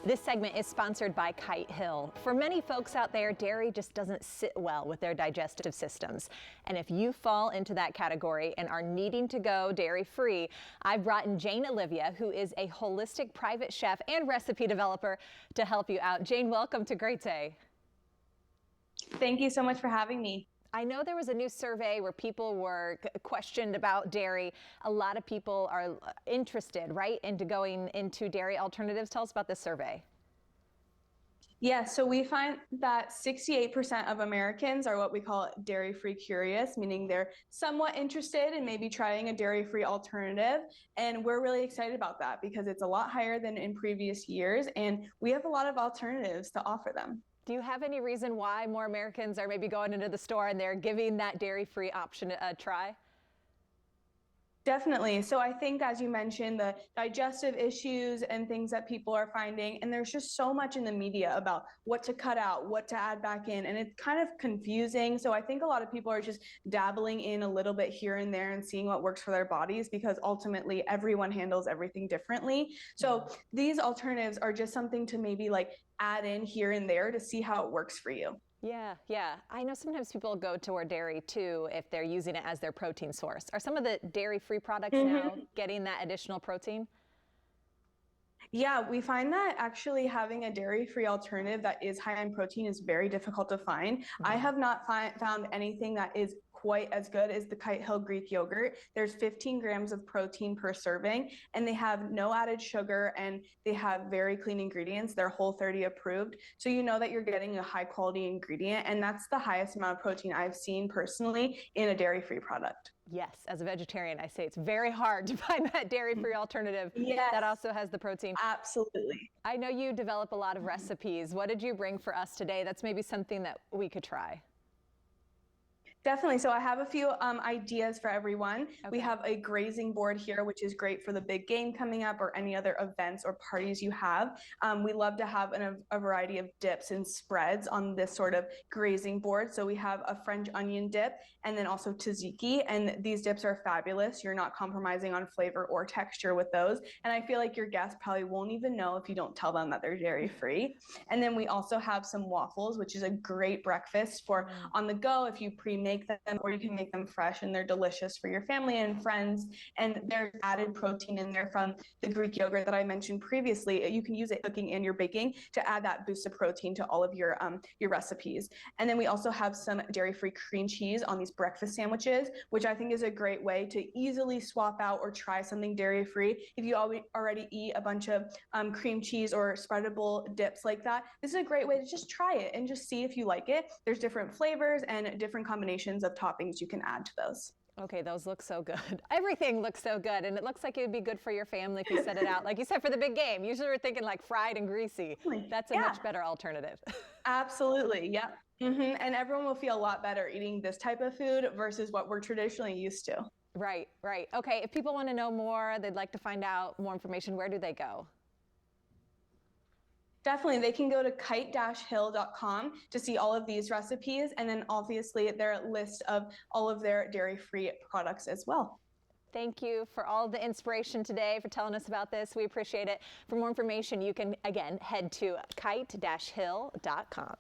This segment is sponsored by Kite Hill. For many folks out there, dairy just doesn't sit well with their digestive systems. And if you fall into that category and are needing to go dairy-free, I've brought in Jane Olivia, who is a holistic private chef and recipe developer, to help you out. Jane, welcome to Great Day. Thank you so much for having me. I know there was a new survey where people were questioned about dairy. A lot of people are interested, right, into going into dairy alternatives. Tell us about this survey. Yeah, so we find that 68% of Americans are what we call dairy-free curious, meaning they're somewhat interested in maybe trying a dairy-free alternative. And we're really excited about that because it's a lot higher than in previous years, and we have a lot of alternatives to offer them. Do you have any reason why more Americans are maybe going into the store and they're giving that dairy-free option a try? Definitely. So I think, as you mentioned, the digestive issues and things that people are finding, and there's just so much in the media about what to cut out, what to add back in, and it's kind of confusing. So I think a lot of people are just dabbling in a little bit here and there and seeing what works for their bodies, because ultimately everyone handles everything differently. So these alternatives are just something to maybe like add in here and there to see how it works for you. Yeah. I know sometimes people go toward dairy too if they're using it as their protein source. Are some of the dairy-free products now getting that additional protein? Yeah, we find that actually having a dairy-free alternative that is high in protein is very difficult to find. I have not found anything that is quite as good as the Kite Hill Greek yogurt. There's 15 grams of protein per serving, and they have no added sugar, and they have very clean ingredients. They're Whole30 approved. So you know that you're getting a high quality ingredient, and that's the highest amount of protein I've seen personally in a dairy-free product. Yes, as a vegetarian, I say it's very hard to find that dairy-free alternative that also has the protein. Absolutely. I know you develop a lot of recipes. What did you bring for us today? That's maybe something that we could try. Definitely. So I have a few ideas for everyone. Okay. We have a grazing board here, which is great for the big game coming up or any other events or parties you have. We love to have a variety of dips and spreads on this sort of grazing board. So we have a French onion dip and then also tzatziki. And these dips are fabulous. You're not compromising on flavor or texture with those. And I feel like your guests probably won't even know if you don't tell them that they're dairy-free. And then we also have some waffles, which is a great breakfast for on the go if you pre-make them, or you can make them fresh, and they're delicious for your family and friends. And there's added protein in there from the Greek yogurt that I mentioned previously. You can use it cooking and you're baking to add that boost of protein to all of your recipes. And then we also have some dairy-free cream cheese on these breakfast sandwiches, which I think is a great way to easily swap out or try something dairy-free. If you already eat a bunch of cream cheese or spreadable dips like that, this is a great way to just try it and just see if you like it. There's different flavors and different combinations of toppings you can add to those. Okay, those look so good. Everything looks so good, and it looks like it would be good for your family if you set it out, like you said, for the big game. Usually we're thinking like fried and greasy. That's a much better alternative. Absolutely, yep. And everyone will feel a lot better eating this type of food versus what we're traditionally used to. Right. Okay, if people want to know more, they'd like to find out more information, where do they go? Definitely, they can go to kite-hill.com to see all of these recipes, and then obviously their list of all of their dairy-free products as well. Thank you for all the inspiration today, for telling us about this. We appreciate it. For more information, you can, again, head to kite-hill.com.